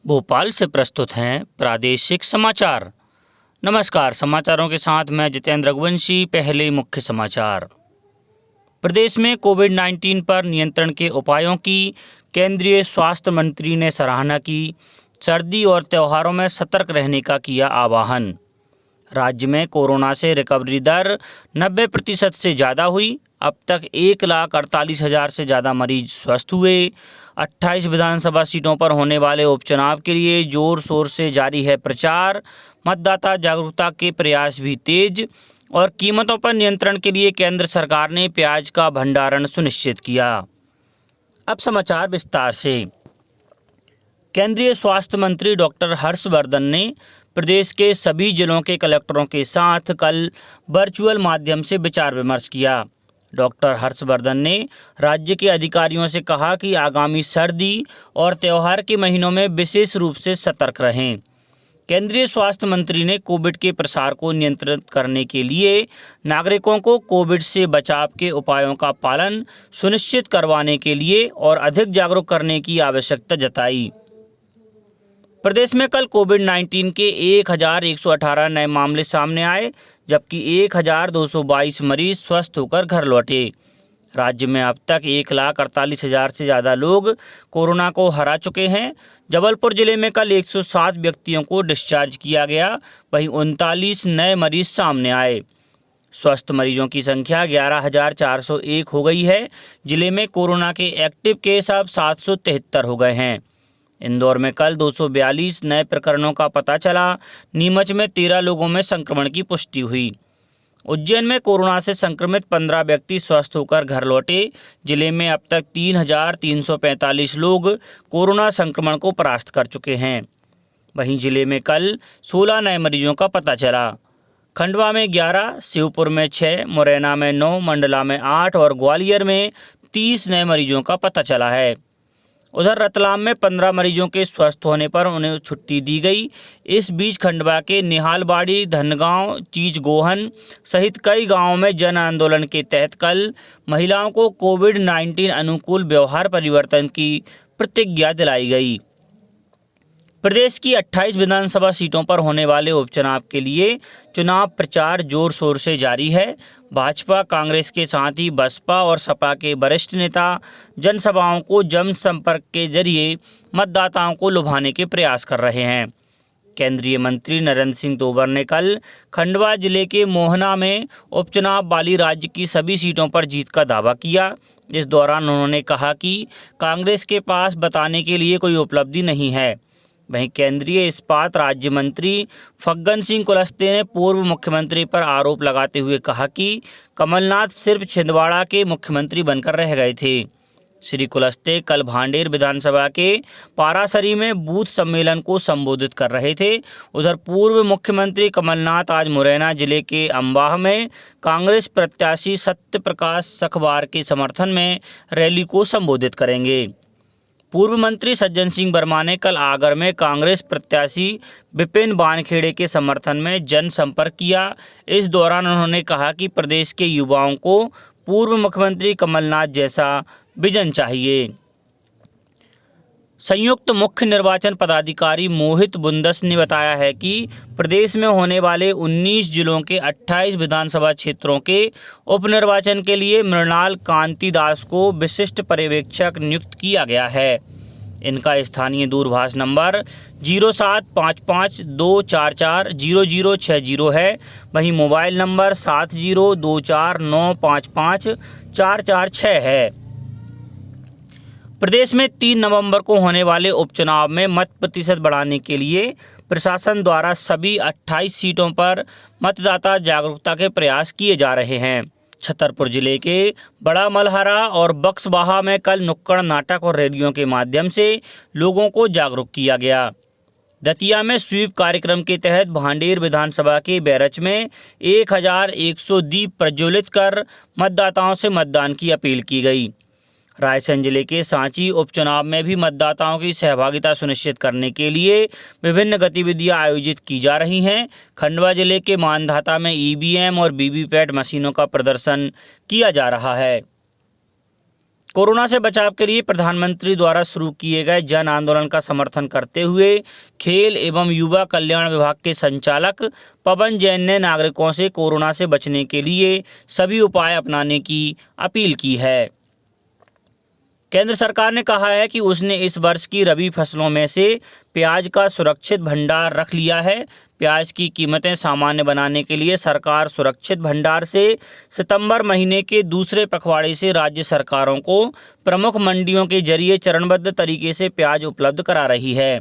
भोपाल से प्रस्तुत हैं प्रादेशिक समाचार। नमस्कार, समाचारों के साथ मैं जितेंद्र रघुवंशी। पहले मुख्य समाचार। प्रदेश में कोविड-19 पर नियंत्रण के उपायों की केंद्रीय स्वास्थ्य मंत्री ने सराहना की। सर्दी और त्योहारों में सतर्क रहने का किया आह्वान। राज्य में कोरोना से रिकवरी दर 90% से ज़्यादा हुई। अब तक 1,48,000 से ज़्यादा मरीज स्वस्थ हुए। 28 विधानसभा सीटों पर होने वाले उपचुनाव के लिए जोर शोर से जारी है प्रचार। मतदाता जागरूकता के प्रयास भी तेज। और कीमतों पर नियंत्रण के लिए केंद्र सरकार ने प्याज का भंडारण सुनिश्चित किया। अब समाचार विस्तार से। केंद्रीय स्वास्थ्य मंत्री डॉक्टर हर्षवर्धन ने प्रदेश के सभी जिलों के कलेक्टरों के साथ कल वर्चुअल माध्यम से विचार विमर्श किया। डॉक्टर हर्षवर्धन ने राज्य के अधिकारियों से कहा कि आगामी सर्दी और त्योहार के महीनों में विशेष रूप से सतर्क रहें। केंद्रीय स्वास्थ्य मंत्री ने कोविड के प्रसार को नियंत्रित करने के लिए नागरिकों को कोविड से बचाव के उपायों का पालन सुनिश्चित करवाने के लिए और अधिक जागरूक करने की आवश्यकता जताई। प्रदेश में कल कोविड-19 के 1,118 नए मामले सामने आए, जबकि 1,222 मरीज स्वस्थ होकर घर लौटे। राज्य में अब तक 1,48,000 से ज़्यादा लोग कोरोना को हरा चुके हैं। जबलपुर जिले में कल 107 व्यक्तियों को डिस्चार्ज किया गया, वहीं 39 नए मरीज सामने आए। स्वस्थ मरीजों की संख्या 11,401 हो गई है। जिले में कोरोना के एक्टिव केस अब 773 हो गए हैं। इंदौर में कल 242 नए प्रकरणों का पता चला। नीमच में 13 लोगों में संक्रमण की पुष्टि हुई। उज्जैन में कोरोना से संक्रमित 15 व्यक्ति स्वस्थ होकर घर लौटे। जिले में अब तक 3,345 लोग कोरोना संक्रमण को परास्त कर चुके हैं। वहीं जिले में कल 16 नए मरीजों का पता चला। खंडवा में 11, शिवपुर में 6, मुरैना में 9, मंडला में 8 और ग्वालियर में 30 नए मरीजों का पता चला है। उधर रतलाम में 15 मरीजों के स्वस्थ होने पर उन्हें छुट्टी दी गई। इस बीच खंडवा के निहालबाड़ी, धनगांव, चीचगोहन सहित कई गांवों में जन आंदोलन के तहत कल महिलाओं को कोविड-19 अनुकूल व्यवहार परिवर्तन की प्रतिज्ञा दिलाई गई। प्रदेश की 28 विधानसभा सीटों पर होने वाले उपचुनाव के लिए चुनाव प्रचार जोर शोर से जारी है। भाजपा, कांग्रेस के साथ ही बसपा और सपा के वरिष्ठ नेता जनसभाओं को जनसंपर्क के जरिए मतदाताओं को लुभाने के प्रयास कर रहे हैं। केंद्रीय मंत्री नरेंद्र सिंह तोमर ने कल खंडवा जिले के मोहना में उपचुनाव वाली राज्य की सभी सीटों पर जीत का दावा किया। इस दौरान उन्होंने कहा कि कांग्रेस के पास बताने के लिए कोई उपलब्धि नहीं है। वहीं केंद्रीय इस्पात राज्य मंत्री फग्गन सिंह कुलस्ते ने पूर्व मुख्यमंत्री पर आरोप लगाते हुए कहा कि कमलनाथ सिर्फ छिंदवाड़ा के मुख्यमंत्री बनकर रह गए थे। श्री कुलस्ते कल भांडेर विधानसभा के पारासरी में बूथ सम्मेलन को संबोधित कर रहे थे। उधर पूर्व मुख्यमंत्री कमलनाथ आज मुरैना जिले के अंबाह में कांग्रेस प्रत्याशी सत्य प्रकाश सखवार के समर्थन में रैली को संबोधित करेंगे। पूर्व मंत्री सज्जन सिंह वर्मा ने कल आगर में कांग्रेस प्रत्याशी विपिन वानखेड़े के समर्थन में जनसंपर्क किया। इस दौरान उन्होंने कहा कि प्रदेश के युवाओं को पूर्व मुख्यमंत्री कमलनाथ जैसा विजन चाहिए। संयुक्त मुख्य निर्वाचन पदाधिकारी मोहित बुंदस ने बताया है कि प्रदेश में होने वाले 19 जिलों के 28 विधानसभा क्षेत्रों के उपनिर्वाचन के लिए मृणाल कांति दास को विशिष्ट पर्यवेक्षक नियुक्त किया गया है। इनका स्थानीय दूरभाष नंबर 075524400060 है। वहीं मोबाइल नंबर 7024955446 है। प्रदेश में 3 नवंबर को होने वाले उपचुनाव में मत प्रतिशत बढ़ाने के लिए प्रशासन द्वारा सभी 28 सीटों पर मतदाता जागरूकता के प्रयास किए जा रहे हैं। छतरपुर जिले के बड़ा मलहरा और बक्सवाहा में कल नुक्कड़ नाटक और रैलियों के माध्यम से लोगों को जागरूक किया गया। दतिया में स्वीप कार्यक्रम के तहत भांडेर विधानसभा के बैरच में 1,100 दीप प्रज्वलित कर मतदाताओं से मतदान की अपील की गई। रायसेन जिले के सांची उपचुनाव में भी मतदाताओं की सहभागिता सुनिश्चित करने के लिए विभिन्न गतिविधियां आयोजित की जा रही हैं। खंडवा जिले के मानधाता में ईवीएम और वीवीपैट मशीनों का प्रदर्शन किया जा रहा है। कोरोना से बचाव के लिए प्रधानमंत्री द्वारा शुरू किए गए जन आंदोलन का समर्थन करते हुए खेल एवं युवा कल्याण विभाग के संचालक पवन जैन ने नागरिकों से कोरोना से बचने के लिए सभी उपाय अपनाने की अपील की है। केंद्र सरकार ने कहा है कि उसने इस वर्ष की रबी फसलों में से प्याज का सुरक्षित भंडार रख लिया है। प्याज की कीमतें सामान्य बनाने के लिए सरकार सुरक्षित भंडार से सितंबर महीने के दूसरे पखवाड़े से राज्य सरकारों को प्रमुख मंडियों के जरिए चरणबद्ध तरीके से प्याज उपलब्ध करा रही है।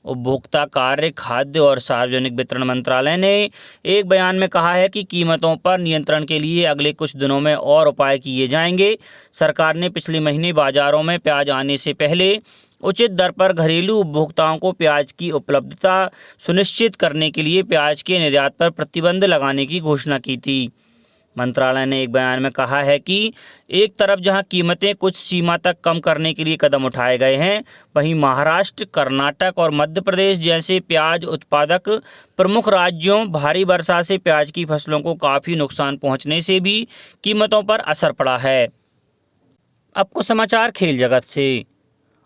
उपभोक्ता कार्य, खाद्य और सार्वजनिक वितरण मंत्रालय ने एक बयान में कहा है कि कीमतों पर नियंत्रण के लिए अगले कुछ दिनों में और उपाय किए जाएंगे। सरकार ने पिछले महीने बाजारों में प्याज आने से पहले उचित दर पर घरेलू उपभोक्ताओं को प्याज की उपलब्धता सुनिश्चित करने के लिए प्याज के निर्यात पर प्रतिबंध लगाने की घोषणा की थी। मंत्रालय ने एक बयान में कहा है कि एक तरफ जहां कीमतें कुछ सीमा तक कम करने के लिए कदम उठाए गए हैं, वहीं महाराष्ट्र, कर्नाटक और मध्य प्रदेश जैसे प्याज उत्पादक प्रमुख राज्यों भारी वर्षा से प्याज की फसलों को काफ़ी नुकसान पहुंचने से भी कीमतों पर असर पड़ा है। अब कुछ समाचार खेल जगत से।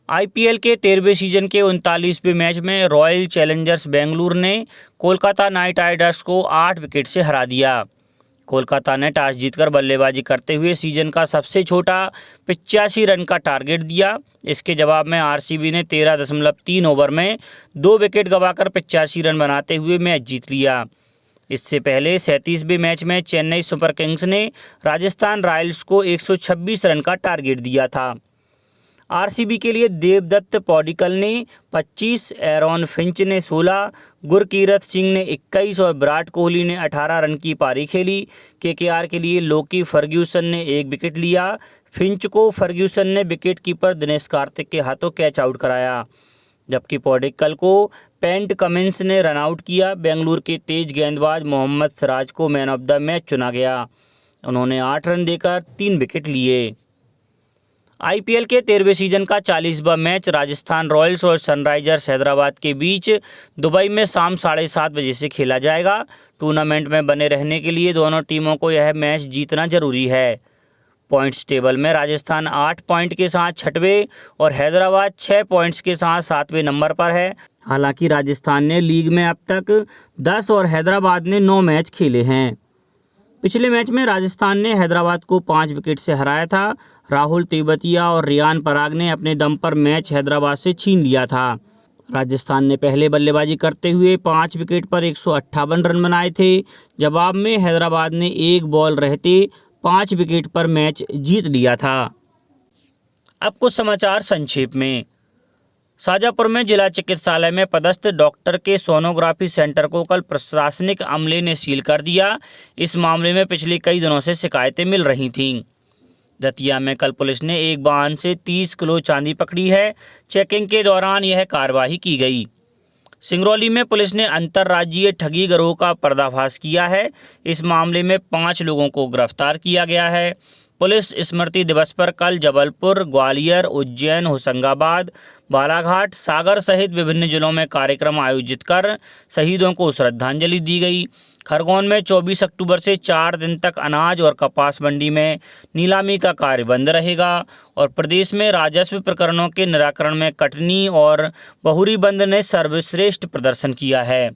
IPL के 13वें सीजन के 39वें मैच में रॉयल चैलेंजर्स बेंगलुरु ने कोलकाता नाइट राइडर्स को 8 विकेट से हरा दिया। कोलकाता ने टॉस जीतकर बल्लेबाजी करते हुए सीजन का सबसे छोटा 85 रन का टारगेट दिया। इसके जवाब में RCB ने 13.3 ओवर में 2 विकेट गंवाकर 85 रन बनाते हुए मैच जीत लिया। इससे पहले 37वें मैच में चेन्नई सुपर किंग्स ने राजस्थान रॉयल्स को 126 रन का टारगेट दिया था। RCB के लिए देवदत्त पौडिकल ने 25, एरॉन फिंच ने 16, गुरकीरत सिंह ने 21 और विराट कोहली ने 18 रन की पारी खेली। KKR के लिए लोकी फर्ग्यूसन ने 1 विकेट लिया। फिंच को फर्ग्यूसन ने विकेट कीपर दिनेश कार्तिक के हाथों कैच आउट कराया, जबकि पौडिकल को पैट कमिंस ने रन आउट किया। बेंगलुरु के तेज गेंदबाज मोहम्मद सिराज को मैन ऑफ द मैच चुना गया। उन्होंने 8 रन देकर 3 विकेट लिए। IPL के 13वें सीजन का 40वां मैच राजस्थान रॉयल्स और सनराइजर्स हैदराबाद के बीच दुबई में शाम 7:30 बजे से खेला जाएगा। टूर्नामेंट में बने रहने के लिए दोनों टीमों को यह मैच जीतना जरूरी है। पॉइंट्स टेबल में राजस्थान 8 पॉइंट के साथ 6वें और हैदराबाद 6 पॉइंट्स के साथ 7वें नंबर पर है। हालांकि राजस्थान ने लीग में अब तक 10 और हैदराबाद ने 9 मैच खेले हैं। पिछले मैच में राजस्थान ने हैदराबाद को 5 विकेट से हराया था। राहुल तेवतिया और रियान पराग ने अपने दम पर मैच हैदराबाद से छीन लिया था। राजस्थान ने पहले बल्लेबाजी करते हुए 5 विकेट पर 158 रन बनाए थे। जवाब में हैदराबाद ने 1 बॉल रहते 5 विकेट पर मैच जीत लिया था। अब कुछ समाचार संक्षेप में। शाजापुर में जिला चिकित्सालय में पदस्थ डॉक्टर के सोनोग्राफी सेंटर को कल प्रशासनिक अमले ने सील कर दिया। इस मामले में पिछले कई दिनों से शिकायतें मिल रही थीं। दतिया में कल पुलिस ने एक वाहन से 30 किलो चांदी पकड़ी है। चेकिंग के दौरान यह कार्रवाई की गई। सिंगरौली में पुलिस ने अंतर्राज्यीय ठगी गिरोह का पर्दाफाश किया है। इस मामले में 5 लोगों को गिरफ्तार किया गया है। पुलिस स्मृति दिवस पर कल जबलपुर, ग्वालियर, उज्जैन, होशंगाबाद, बालाघाट, सागर सहित विभिन्न जिलों में कार्यक्रम आयोजित कर शहीदों को श्रद्धांजलि दी गई। खरगोन में 24 अक्टूबर से 4 दिन तक अनाज और कपास मंडी में नीलामी का कार्य बंद रहेगा। और प्रदेश में राजस्व प्रकरणों के निराकरण में कटनी और बहुरी बंद ने सर्वश्रेष्ठ प्रदर्शन किया है।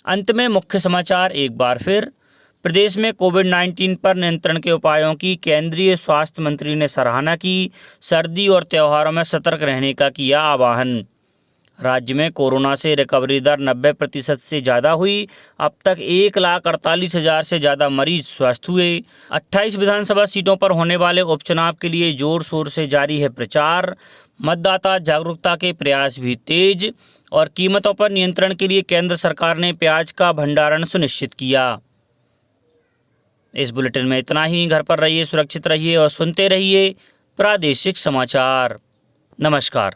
अंत में मुख्य समाचार एक बार फिर। प्रदेश में कोविड-19 पर नियंत्रण के उपायों की केंद्रीय स्वास्थ्य मंत्री ने सराहना की। सर्दी और त्योहारों में सतर्क रहने का किया आह्वान। राज्य में कोरोना से रिकवरी दर 90% से ज़्यादा हुई। अब तक 1,48,000 से ज़्यादा मरीज स्वस्थ हुए। 28 विधानसभा सीटों पर होने वाले उपचुनाव के लिए जोर शोर से जारी है प्रचार। मतदाता जागरूकता के प्रयास भी तेज। और कीमतों पर नियंत्रण के लिए केंद्र सरकार ने प्याज का भंडारण सुनिश्चित किया। इस बुलेटिन में इतना ही। घर पर रहिए, सुरक्षित रहिए और सुनते रहिए प्रादेशिक समाचार। नमस्कार।